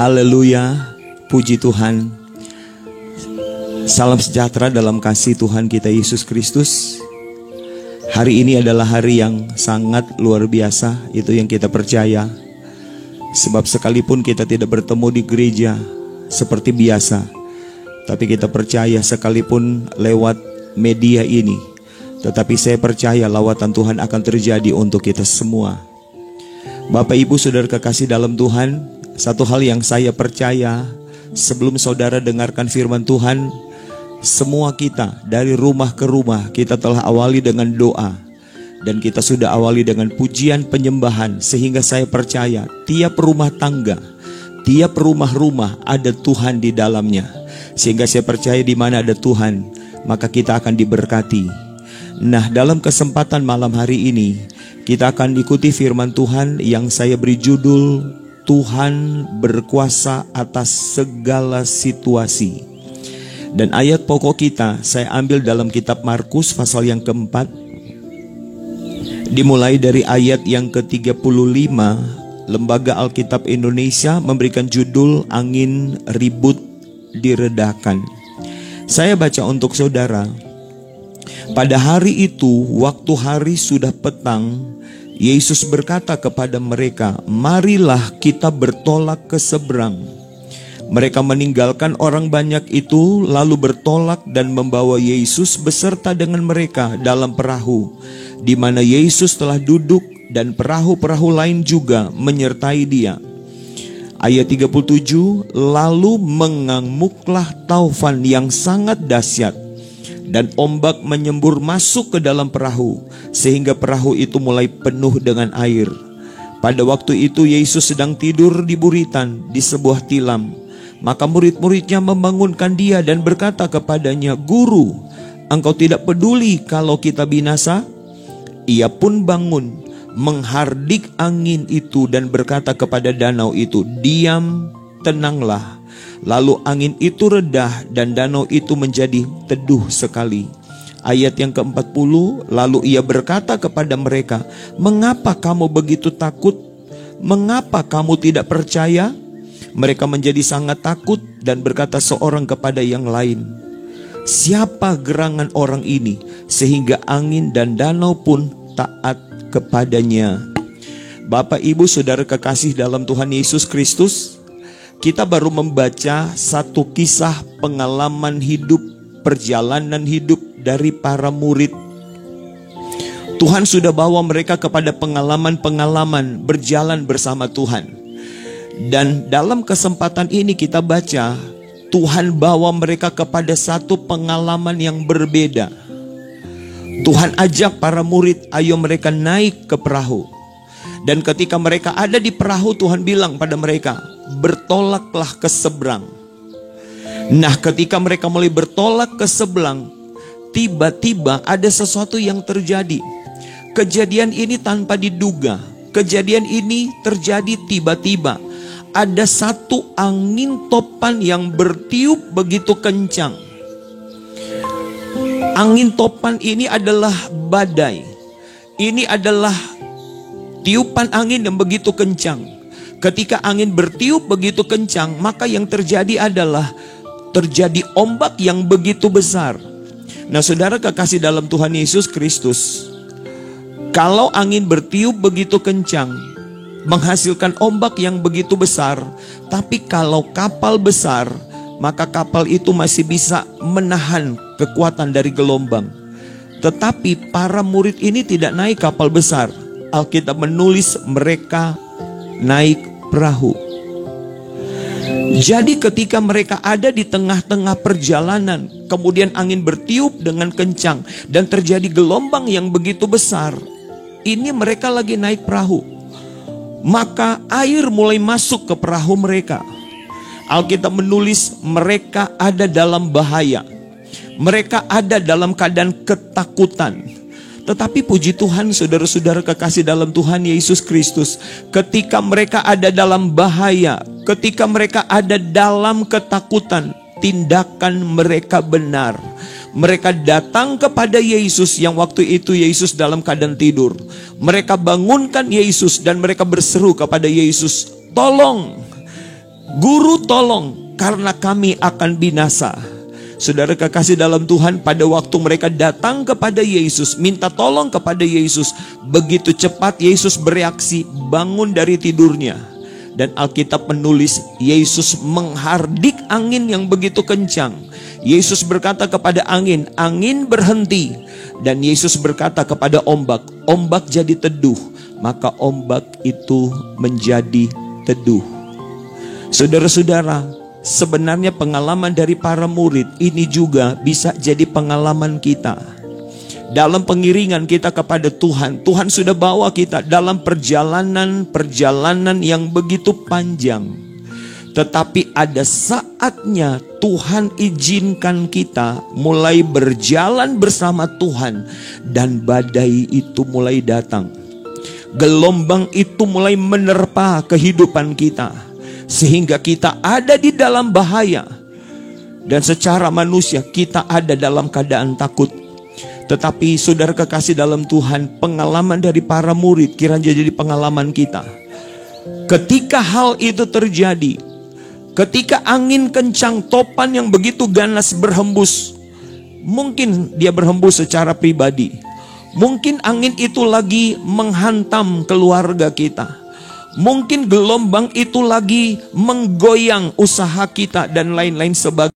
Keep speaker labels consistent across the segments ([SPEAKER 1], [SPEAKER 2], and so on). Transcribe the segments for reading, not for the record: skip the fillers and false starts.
[SPEAKER 1] Haleluya, puji Tuhan. Salam sejahtera dalam kasih Tuhan kita Yesus Kristus. Hari ini adalah hari yang sangat luar biasa, itu yang kita percaya. Sebab sekalipun kita tidak bertemu di gereja seperti biasa, tapi kita percaya sekalipun lewat media ini, tetapi saya percaya lawatan Tuhan akan terjadi untuk kita semua. Bapak Ibu Saudara kekasih dalam Tuhan, satu hal yang saya percaya sebelum saudara dengarkan firman Tuhan, semua kita dari rumah ke rumah kita telah awali dengan doa, dan kita sudah awali dengan pujian penyembahan, sehingga saya percaya tiap rumah tangga, tiap rumah-rumah ada Tuhan di dalamnya. Sehingga saya percaya di mana ada Tuhan, maka kita akan diberkati. Nah, dalam kesempatan malam hari ini kita akan ikuti firman Tuhan yang saya beri judul Tuhan berkuasa atas segala situasi. Dan ayat pokok kita saya ambil dalam kitab Markus pasal yang keempat, dimulai dari ayat yang ke-35. Lembaga Alkitab Indonesia memberikan judul Angin Ribut Diredakan. Saya baca untuk saudara. Pada hari itu, waktu hari sudah petang, Yesus berkata kepada mereka, "Marilah kita bertolak ke seberang." Mereka meninggalkan orang banyak itu, lalu bertolak dan membawa Yesus beserta dengan mereka dalam perahu, di mana Yesus telah duduk, dan perahu-perahu lain juga menyertai dia. Ayat 37, lalu mengamuklah taufan yang sangat dahsyat, dan ombak menyembur masuk ke dalam perahu, sehingga perahu itu mulai penuh dengan air. Pada waktu itu Yesus sedang tidur di buritan di sebuah tilam. Maka murid-muridnya membangunkan dia dan berkata kepadanya, "Guru, engkau tidak peduli kalau kita binasa?" Ia pun bangun, menghardik angin itu dan berkata kepada danau itu, "Diam, tenanglah." Lalu angin itu redah dan danau itu menjadi teduh sekali. Ayat yang ke-40, lalu ia berkata kepada mereka, "Mengapa kamu begitu takut? Mengapa kamu tidak percaya?" Mereka menjadi sangat takut dan berkata seorang kepada yang lain, "Siapa gerangan orang ini sehingga angin dan danau pun taat kepadanya?" Bapak Ibu Saudara kekasih dalam Tuhan Yesus Kristus, kita baru membaca satu kisah pengalaman hidup, perjalanan hidup dari para murid. Tuhan sudah bawa mereka kepada pengalaman-pengalaman berjalan bersama Tuhan. Dan dalam kesempatan ini kita baca, Tuhan bawa mereka kepada satu pengalaman yang berbeda. Tuhan ajak para murid, ayo mereka naik ke perahu. Dan ketika mereka ada di perahu, Tuhan bilang pada mereka, "Bertolaklah ke seberang." Nah, ketika mereka mulai bertolak ke seberang, tiba-tiba ada sesuatu yang terjadi. Kejadian ini tanpa diduga. Kejadian ini terjadi tiba-tiba. Ada satu angin topan yang bertiup begitu kencang. Angin topan ini adalah badai. Ini adalah tiupan angin yang begitu kencang. Ketika angin bertiup begitu kencang, maka yang terjadi adalah terjadi ombak yang begitu besar. Nah, saudara kekasih dalam Tuhan Yesus Kristus, kalau angin bertiup begitu kencang, menghasilkan ombak yang begitu besar, tapi kalau kapal besar, maka kapal itu masih bisa menahan kekuatan dari gelombang. Tetapi para murid ini tidak naik kapal besar. Alkitab menulis mereka naik perahu. Jadi ketika mereka ada di tengah-tengah perjalanan, kemudian angin bertiup dengan kencang dan terjadi gelombang yang begitu besar, ini mereka lagi naik perahu. Maka air mulai masuk ke perahu mereka. Alkitab menulis mereka ada dalam bahaya. Mereka ada dalam keadaan ketakutan. Tetapi puji Tuhan, saudara-saudara kekasih dalam Tuhan Yesus Kristus, ketika mereka ada dalam bahaya, ketika mereka ada dalam ketakutan, tindakan mereka benar. Mereka datang kepada Yesus yang waktu itu Yesus dalam keadaan tidur. Mereka bangunkan Yesus dan mereka berseru kepada Yesus, "Tolong, Guru tolong, karena kami akan binasa. Saudara kekasih dalam Tuhan, pada waktu mereka datang kepada Yesus, minta tolong kepada Yesus, begitu cepat Yesus bereaksi, bangun dari tidurnya. Dan Alkitab menulis, Yesus menghardik angin yang begitu kencang. Yesus berkata kepada angin, angin berhenti. Dan Yesus berkata kepada ombak, ombak jadi teduh. Maka ombak itu menjadi teduh. Saudara-saudara, sebenarnya pengalaman dari para murid ini juga bisa jadi pengalaman kita. Dalam pengiringan kita kepada Tuhan, Tuhan sudah bawa kita dalam perjalanan yang begitu panjang. Tetapi ada saatnya Tuhan izinkan kita mulai berjalan bersama Tuhan, dan badai itu mulai datang. Gelombang itu mulai menerpa kehidupan kita, sehingga kita ada di dalam bahaya. Dan secara manusia kita ada dalam keadaan takut. Tetapi saudara kekasih dalam Tuhan, pengalaman dari para murid kiranya jadi pengalaman kita. Ketika hal itu terjadi, ketika angin kencang, topan yang begitu ganas berhembus, mungkin dia berhembus secara pribadi, mungkin angin itu lagi menghantam keluarga kita, mungkin gelombang itu lagi menggoyang usaha kita dan lain-lain sebagainya.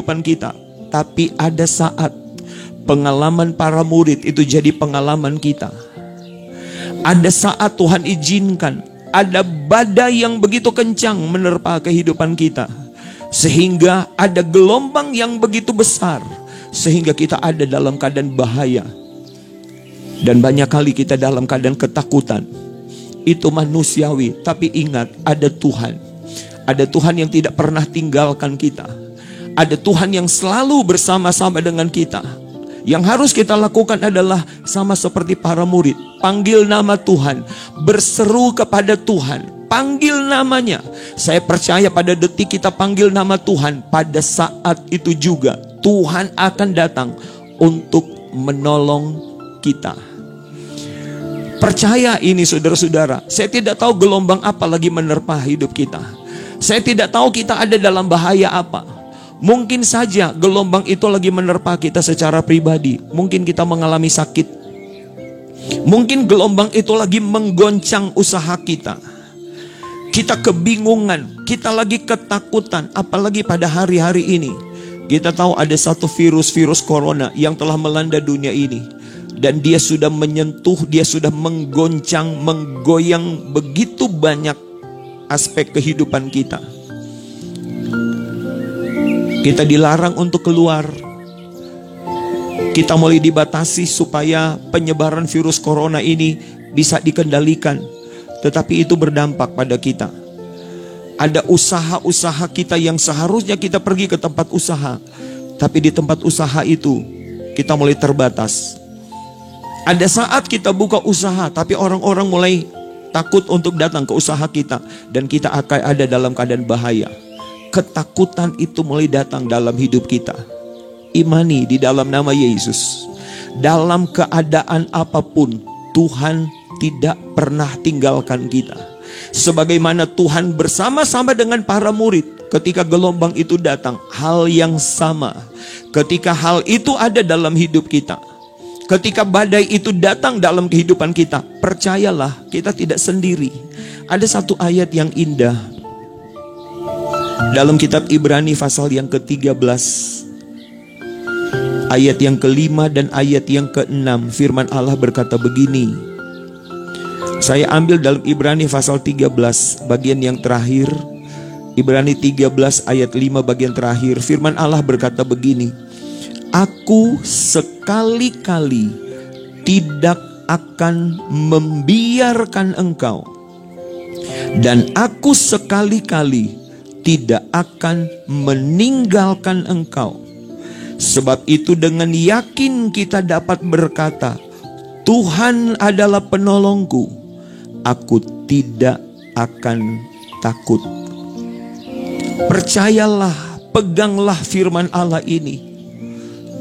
[SPEAKER 1] Kita, tapi ada saat pengalaman para murid itu jadi pengalaman kita. Ada saat Tuhan izinkan ada badai yang begitu kencang menerpa kehidupan kita, sehingga ada gelombang yang begitu besar, sehingga kita ada dalam keadaan bahaya. Dan banyak kali kita dalam keadaan ketakutan. Itu manusiawi, tapi ingat, ada Tuhan. Ada Tuhan yang tidak pernah tinggalkan kita. Ada Tuhan yang selalu bersama-sama dengan kita. Yang harus kita lakukan adalah sama seperti para murid. Panggil nama Tuhan, berseru kepada Tuhan, panggil namanya. Saya percaya pada detik kita panggil nama Tuhan, pada saat itu juga Tuhan akan datang untuk menolong kita. Percaya ini saudara-saudara. Saya tidak tahu gelombang apa lagi menerpa hidup kita. Saya tidak tahu kita ada dalam bahaya apa. Mungkin saja gelombang itu lagi menerpa kita secara pribadi. Mungkin kita mengalami sakit. Mungkin gelombang itu lagi menggoncang usaha kita. Kita kebingungan, kita lagi ketakutan. Apalagi pada hari-hari ini, kita tahu ada satu virus corona yang telah melanda dunia ini. Dan dia sudah menyentuh, dia sudah menggoncang, menggoyang begitu banyak aspek kehidupan kita. Kita dilarang untuk keluar. Kita mulai dibatasi supaya penyebaran virus corona ini bisa dikendalikan. Tetapi itu berdampak pada kita. Ada usaha-usaha kita yang seharusnya kita pergi ke tempat usaha, tapi di tempat usaha itu kita mulai terbatas. Ada saat kita buka usaha, tapi orang-orang mulai takut untuk datang ke usaha kita, dan kita akan ada dalam keadaan bahaya. Ketakutan itu mulai datang dalam hidup kita. Imani di dalam nama Yesus. Dalam keadaan apapun, Tuhan tidak pernah tinggalkan kita. Sebagaimana Tuhan bersama-sama dengan para murid ketika gelombang itu datang, hal yang sama. Ketika hal itu ada dalam hidup kita, ketika badai itu datang dalam kehidupan kita, percayalah kita tidak sendiri. Ada satu ayat yang indah dalam kitab Ibrani pasal yang ke-13, ayat yang ke-5 dan ayat yang ke-6. Firman Allah berkata begini. Saya ambil dalam Ibrani pasal 13 bagian yang terakhir. Ibrani 13 ayat 5 bagian terakhir. Firman Allah berkata begini. Aku sekali-kali tidak akan membiarkan engkau, dan aku sekali-kali tidak akan meninggalkan engkau. Sebab itu dengan yakin kita dapat berkata, Tuhan adalah penolongku, aku tidak akan takut. Percayalah, peganglah firman Allah ini.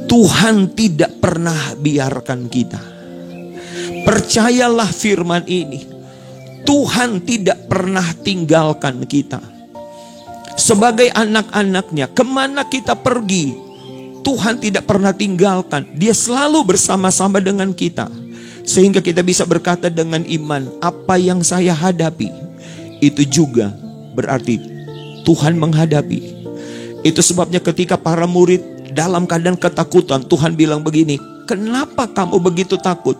[SPEAKER 1] Tuhan tidak pernah biarkan kita. Percayalah firman ini. Tuhan tidak pernah tinggalkan kita. Sebagai anak-anaknya, kemana kita pergi, Tuhan tidak pernah tinggalkan. Dia selalu bersama-sama dengan kita. Sehingga kita bisa berkata dengan iman, apa yang saya hadapi, itu juga berarti Tuhan menghadapi. Itu sebabnya ketika para murid dalam keadaan ketakutan, Tuhan bilang begini, kenapa kamu begitu takut?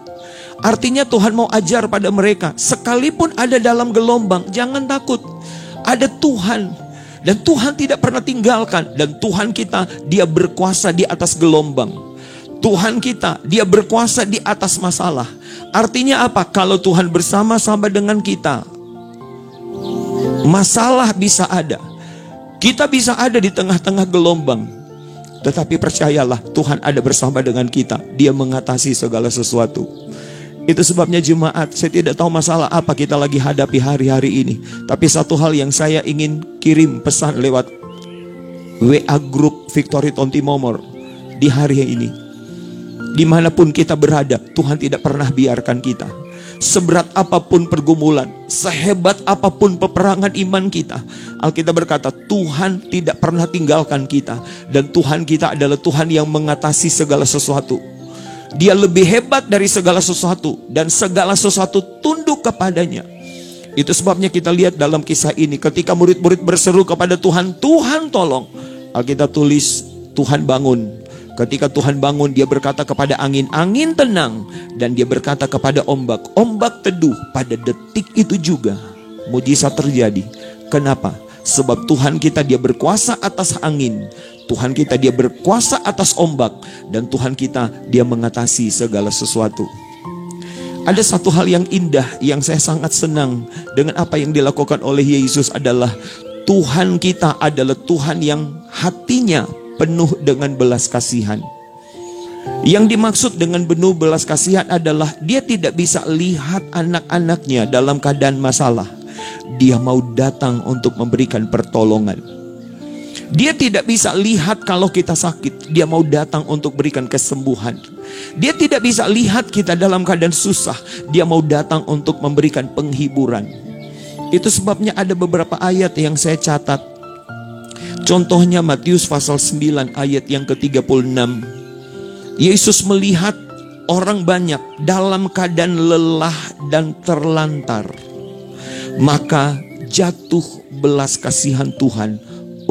[SPEAKER 1] Artinya Tuhan mau ajar pada mereka, sekalipun ada dalam gelombang, jangan takut. Ada Tuhan, dan Tuhan tidak pernah tinggalkan. Dan Tuhan kita, Dia berkuasa di atas gelombang. Tuhan kita, Dia berkuasa di atas masalah. Artinya apa? Kalau Tuhan bersama-sama dengan kita, masalah bisa ada, kita bisa ada di tengah-tengah gelombang, tetapi percayalah, Tuhan ada bersama dengan kita. Dia mengatasi segala sesuatu. Itu sebabnya jemaat, saya tidak tahu masalah apa kita lagi hadapi hari-hari ini, tapi satu hal yang saya ingin kirim pesan lewat WA Group Victory Tontimomor di hari ini. Dimanapun kita berada, Tuhan tidak pernah biarkan kita. Seberat apapun pergumulan, sehebat apapun peperangan iman kita, Alkitab berkata Tuhan tidak pernah tinggalkan kita. Dan Tuhan kita adalah Tuhan yang mengatasi segala sesuatu. Dia lebih hebat dari segala sesuatu, dan segala sesuatu tunduk kepadanya. Itu sebabnya kita lihat dalam kisah ini, ketika murid-murid berseru kepada Tuhan, Tuhan tolong, Alkitab tulis Tuhan bangun. Ketika Tuhan bangun, Dia berkata kepada angin, angin tenang. Dan Dia berkata kepada ombak, ombak teduh. Pada detik itu juga mujizat terjadi. Kenapa? Sebab Tuhan kita, Dia berkuasa atas angin. Tuhan kita, Dia berkuasa atas ombak. Dan Tuhan kita, Dia mengatasi segala sesuatu. Ada satu hal yang indah yang saya sangat senang dengan apa yang dilakukan oleh Yesus adalah Tuhan kita adalah Tuhan yang hatinya penuh dengan belas kasihan. Yang dimaksud dengan penuh belas kasihan adalah Dia tidak bisa lihat anak-anaknya dalam keadaan masalah. Dia mau datang untuk memberikan pertolongan. Dia tidak bisa lihat kalau kita sakit. Dia mau datang untuk berikan kesembuhan. Dia tidak bisa lihat kita dalam keadaan susah. Dia mau datang untuk memberikan penghiburan. Itu sebabnya ada beberapa ayat yang saya catat. Contohnya Matius pasal 9 ayat yang ke-36. Yesus melihat orang banyak dalam keadaan lelah dan terlantar. Maka jatuh belas kasihan Tuhan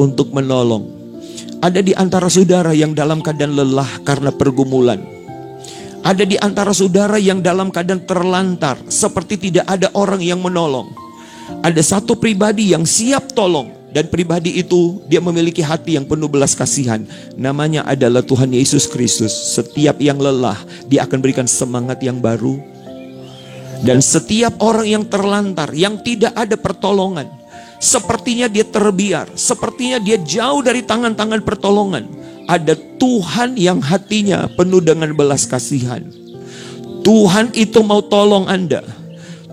[SPEAKER 1] untuk menolong. Ada di antara saudara yang dalam keadaan lelah karena pergumulan. Ada di antara saudara yang dalam keadaan terlantar, seperti tidak ada orang yang menolong. Ada satu pribadi yang siap tolong. Dan pribadi itu dia memiliki hati yang penuh belas kasihan. Namanya adalah Tuhan Yesus Kristus. Setiap yang lelah, Dia akan berikan semangat yang baru. Dan setiap orang yang terlantar, yang tidak ada pertolongan, sepertinya dia terbiar, sepertinya dia jauh dari tangan-tangan pertolongan, ada Tuhan yang hatinya penuh dengan belas kasihan. Tuhan itu mau tolong Anda.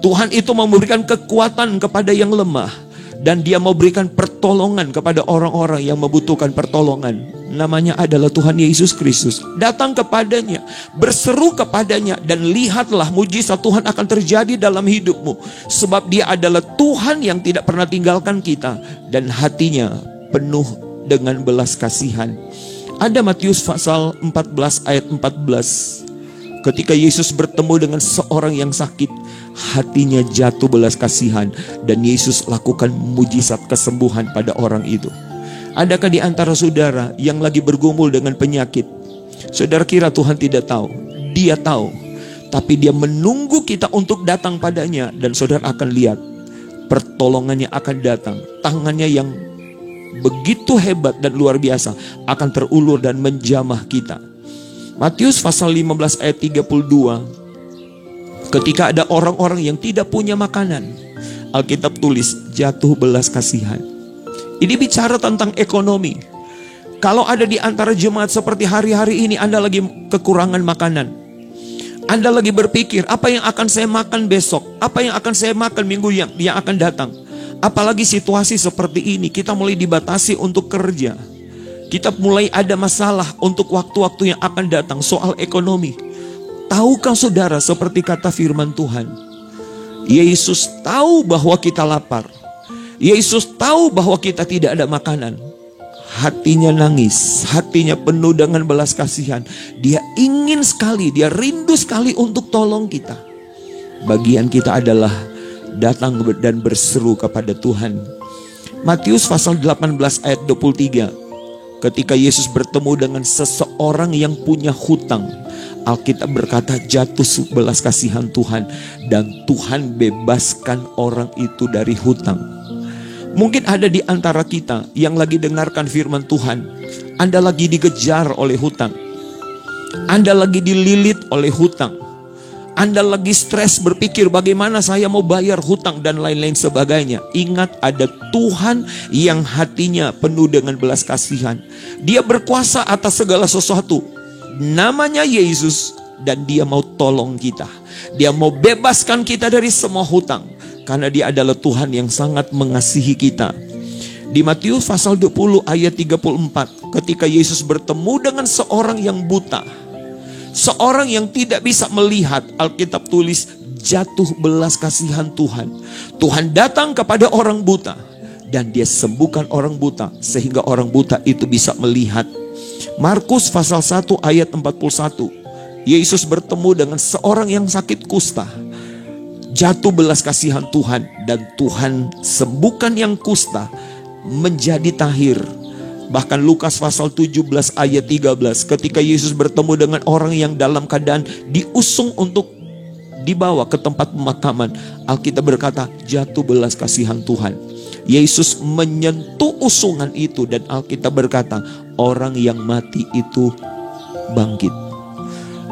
[SPEAKER 1] Tuhan itu mau memberikan kekuatan kepada yang lemah. Dan Dia mau berikan pertolongan kepada orang-orang yang membutuhkan pertolongan. Namanya adalah Tuhan Yesus Kristus. Datang kepadanya, berseru kepadanya, dan lihatlah mujizat Tuhan akan terjadi dalam hidupmu. Sebab Dia adalah Tuhan yang tidak pernah tinggalkan kita. Dan hatinya penuh dengan belas kasihan. Ada Matius pasal 14 ayat 14. Ketika Yesus bertemu dengan seorang yang sakit, hatinya jatuh belas kasihan dan Yesus lakukan mujizat kesembuhan pada orang itu. Adakah di antara saudara yang lagi bergumul dengan penyakit? Saudara kira Tuhan tidak tahu? Dia tahu. Tapi dia menunggu kita untuk datang padanya, dan saudara akan lihat pertolongannya akan datang. Tangannya yang begitu hebat dan luar biasa akan terulur dan menjamah kita. Matius pasal 15 ayat 32. Ketika ada orang-orang yang tidak punya makanan, Alkitab tulis jatuh belas kasihan. Ini bicara tentang ekonomi. Kalau ada di antara jemaat seperti hari-hari ini, Anda lagi kekurangan makanan, Anda lagi berpikir, apa yang akan saya makan besok? Apa yang akan saya makan minggu yang akan datang? Apalagi situasi seperti ini, kita mulai dibatasi untuk kerja. Kita mulai ada masalah untuk waktu-waktu yang akan datang soal ekonomi. Tahukah saudara, seperti kata firman Tuhan, Yesus tahu bahwa kita lapar. Yesus tahu bahwa kita tidak ada makanan. Hatinya nangis, hatinya penuh dengan belas kasihan. Dia ingin sekali, dia rindu sekali untuk tolong kita. Bagian kita adalah datang dan berseru kepada Tuhan. Matius pasal 18 ayat 23. Ketika Yesus bertemu dengan seseorang yang punya hutang, Alkitab berkata jatuh belas kasihan Tuhan, dan Tuhan bebaskan orang itu dari hutang. Mungkin ada di antara kita yang lagi dengarkan firman Tuhan, Anda lagi dikejar oleh hutang, Anda lagi dililit oleh hutang, Anda lagi stres berpikir bagaimana saya mau bayar hutang dan lain-lain sebagainya. Ingat, ada Tuhan yang hatinya penuh dengan belas kasihan. Dia berkuasa atas segala sesuatu. Namanya Yesus, dan dia mau tolong kita. Dia mau bebaskan kita dari semua hutang, karena dia adalah Tuhan yang sangat mengasihi kita. Di Matius pasal 20 ayat 34, ketika Yesus bertemu dengan seorang yang buta, seorang yang tidak bisa melihat, Alkitab tulis jatuh belas kasihan Tuhan. Tuhan datang kepada orang buta dan dia sembuhkan orang buta sehingga orang buta itu bisa melihat. Markus pasal 1 ayat 41. Yesus bertemu dengan seorang yang sakit kusta. Jatuh belas kasihan Tuhan dan Tuhan sembuhkan yang kusta menjadi tahir. Bahkan Lukas pasal 17 ayat 13, ketika Yesus bertemu dengan orang yang dalam keadaan diusung untuk dibawa ke tempat pemakaman, Alkitab berkata jatuh belas kasihan Tuhan. Yesus menyentuh usungan itu dan Alkitab berkata orang yang mati itu bangkit.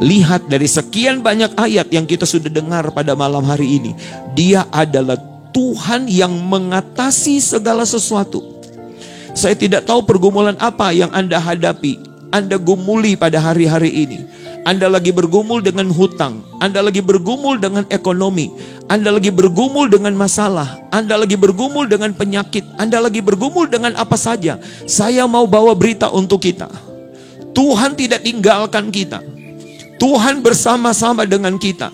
[SPEAKER 1] Lihat dari sekian banyak ayat yang kita sudah dengar pada malam hari ini, Dia adalah Tuhan yang mengatasi segala sesuatu. Saya tidak tahu pergumulan apa yang Anda hadapi, Anda gumuli pada hari-hari ini. Anda lagi bergumul dengan hutang, Anda lagi bergumul dengan ekonomi, Anda lagi bergumul dengan masalah, Anda lagi bergumul dengan penyakit, Anda lagi bergumul dengan apa saja. Saya mau bawa berita untuk kita. Tuhan tidak tinggalkan kita. Tuhan bersama-sama dengan kita.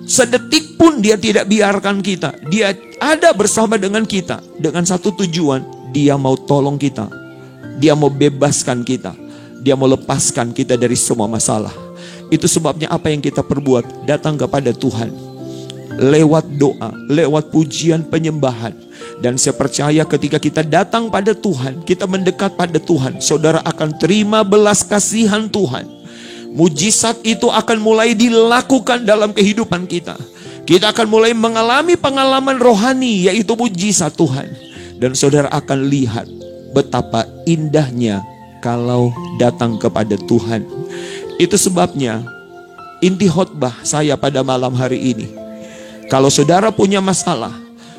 [SPEAKER 1] Sedetik pun Dia tidak biarkan kita. Dia ada bersama dengan kita dengan satu tujuan. Dia mau tolong kita. Dia mau bebaskan kita. Dia mau lepaskan kita dari semua masalah. Itu sebabnya apa yang kita perbuat, datang kepada Tuhan lewat doa, lewat pujian penyembahan. Dan saya percaya ketika kita datang pada Tuhan, kita mendekat pada Tuhan, saudara akan terima belas kasihan Tuhan. Mujizat itu akan mulai dilakukan dalam kehidupan kita. Kita akan mulai mengalami pengalaman rohani, yaitu mujizat Tuhan. Dan saudara akan lihat betapa indahnya kalau datang kepada Tuhan. Itu sebabnya inti khotbah saya pada malam hari ini, kalau saudara punya masalah,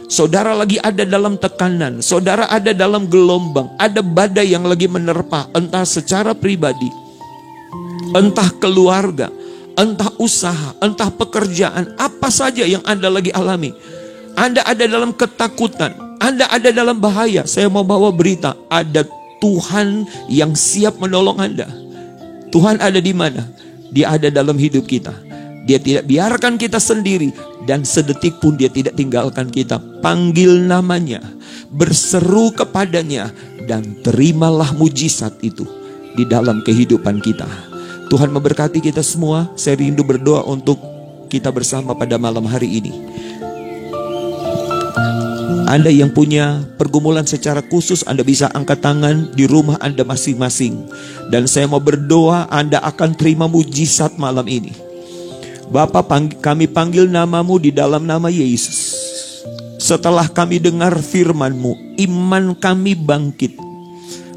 [SPEAKER 1] saudara lagi ada dalam tekanan, saudara ada dalam gelombang, ada badai yang lagi menerpa, entah secara pribadi, entah keluarga, entah usaha, entah pekerjaan, apa saja yang Anda lagi alami, Anda ada dalam ketakutan, Anda ada dalam bahaya. Saya mau bawa berita, ada Tuhan yang siap menolong Anda. Tuhan ada di mana? Dia ada dalam hidup kita. Dia tidak biarkan kita sendiri, dan sedetik pun Dia tidak tinggalkan kita. Panggil namanya, berseru kepadanya, dan terimalah mujizat itu di dalam kehidupan kita. Tuhan memberkati kita semua. Saya rindu berdoa untuk kita bersama pada malam hari ini. Anda yang punya pergumulan secara khusus, Anda bisa angkat tangan di rumah Anda masing-masing. Dan saya mau berdoa Anda akan terima mujizat malam ini. Bapa, kami panggil namamu di dalam nama Yesus. Setelah kami dengar firman-Mu, iman kami bangkit.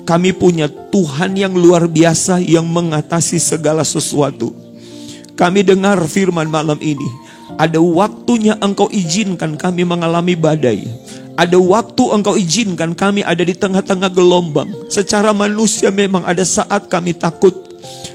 [SPEAKER 1] Kami punya Tuhan yang luar biasa yang mengatasi segala sesuatu. Kami dengar firman malam ini. Ada waktunya Engkau izinkan kami mengalami badai. Ada waktu Engkau izinkan kami ada di tengah-tengah gelombang. Secara manusia memang ada saat kami takut.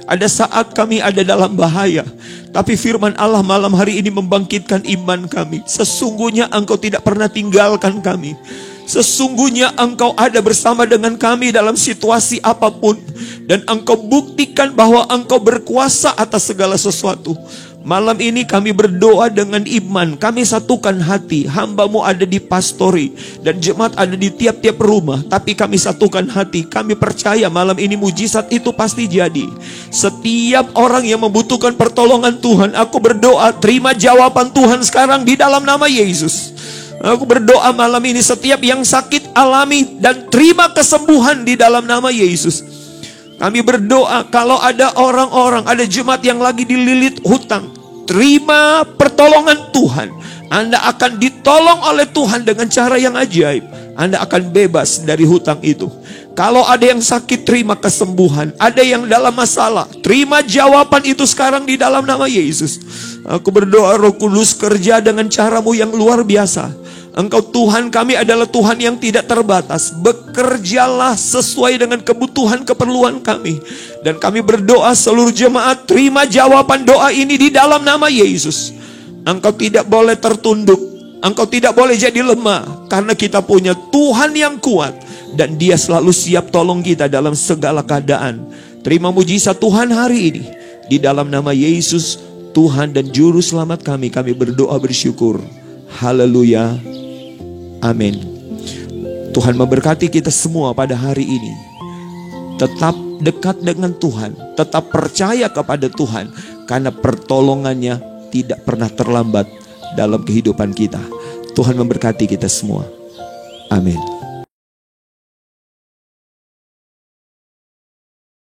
[SPEAKER 1] Ada saat kami ada dalam bahaya. Tapi firman Allah malam hari ini membangkitkan iman kami. Sesungguhnya Engkau tidak pernah tinggalkan kami. Sesungguhnya Engkau ada bersama dengan kami dalam situasi apapun. Dan Engkau buktikan bahwa Engkau berkuasa atas segala sesuatu. Malam ini kami berdoa dengan iman. Kami satukan hati. Hamba-Mu ada di pastori dan jemaat ada di tiap-tiap rumah. Tapi kami satukan hati. Kami percaya malam ini mujizat itu pasti jadi. Setiap orang yang membutuhkan pertolongan Tuhan, aku berdoa terima jawaban Tuhan sekarang di dalam nama Yesus. Aku berdoa malam ini setiap yang sakit alami dan terima kesembuhan di dalam nama Yesus. Kami berdoa kalau ada orang-orang, ada jemaat yang lagi dililit hutang, terima pertolongan Tuhan. Anda akan ditolong oleh Tuhan dengan cara yang ajaib. Anda akan bebas dari hutang itu. Kalau ada yang sakit, terima kesembuhan. Ada yang dalam masalah, terima jawaban itu sekarang di dalam nama Yesus. Aku berdoa Roh Kudus kerja dengan cara-Mu yang luar biasa. Engkau Tuhan kami adalah Tuhan yang tidak terbatas. Bekerjalah sesuai dengan kebutuhan keperluan kami. Dan kami berdoa seluruh jemaat terima jawaban doa ini di dalam nama Yesus. Engkau tidak boleh tertunduk. Engkau tidak boleh jadi lemah. Karena kita punya Tuhan yang kuat. Dan Dia selalu siap tolong kita dalam segala keadaan. Terima mujizat Tuhan hari ini. Di dalam nama Yesus, Tuhan dan Juru Selamat kami berdoa bersyukur. Haleluya. Amin. Tuhan memberkati kita semua pada hari ini. Tetap dekat dengan Tuhan. Tetap percaya kepada Tuhan. Karena pertolongannya tidak pernah terlambat dalam kehidupan kita. Tuhan memberkati kita semua. Amin.